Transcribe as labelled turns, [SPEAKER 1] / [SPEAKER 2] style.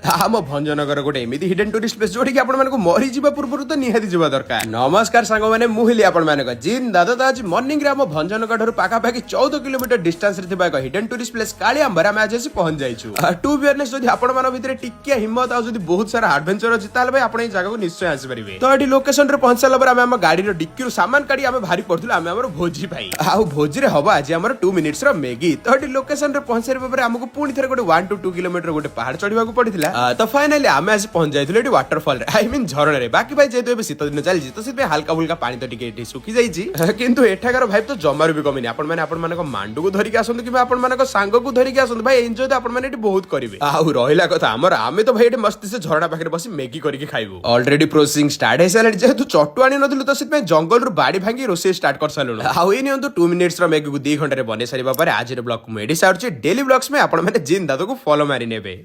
[SPEAKER 1] आम भंजनगर गोटे एमती हिडन टूरिस्ट प्लेस जोड़ी आपण मानक मरी जीवा पूर्व तो निहाती जीवा दरकार। नमस्कार सांग मैंने मुहिली आपण मानक जिन दादा तो आज मॉर्निंग रे आम भंजनगढ़ पाखापाखि 14 किलोमीटर डिस्टेंस रे थिबा एक हिडन टूरिस्ट प्लेस कालियांबर आम आज पहुंच जाइछु। टू बी ऑनेस्ट जदि आपण मान भितर टिके हिम्मत आ जदि बहुत सारा एडवेंचर अछि ताले भाई आपण ए जगह को निश्चय आसी परिबे। तो एटी लोकेशन रे पहुंचला पर हम गाड़ी रो डिक्की रो सामान काढी हम भारी पड़थुल हम हमर भोजी भाई आ भोजी रे हबा आज हमर 2 मिनिट्स रो मैगी। तो एटी लोकेशन रे पहुंचरे पर हमको पुनी थरे गोटे 1 to 2 किलोमीटर गोटे पहाड़ चढ़ीबा को पड़िथिला। तो फाइनली आमे आज पहुंच जाइथिले एटी वाटरफॉल रे आई मीन झरना रे। बाकी भाई जेतु शीत दिन चली तो सिर्फ हल्का फुल्का पानी तो टिके सुखी जाइछि किंतु एठाकार भाई तो जमार भी कमिनी। आपण माने आपण मानक मांडू को धरि के आसंत कि आपण मानक सांग को धरि के आसंत भाई एन्जॉय तो आपण माने एटी बहुत करिवे। आउ रहिला कथा हमर आमे तो भाई एटी मस्ती से झरना पाखरे बसी मैगी करके खाइबो। ऑलरेडी प्रोसेसिंग स्टार्ट हे साले जेतु चट्टू आनी नथिलु तो सिर्फ जंगल रु बाड़ी भांगी रोसे स्टार्ट कर सालु। आउ एनी तो 2 मिनिट्स रो मैगी को 2 घंटा रे बने सारिबा पर आज रे ब्लॉग में एडी साउची डेली ब्लॉग्स में आपण माने जिन दादो को फॉलो मारी नेबे।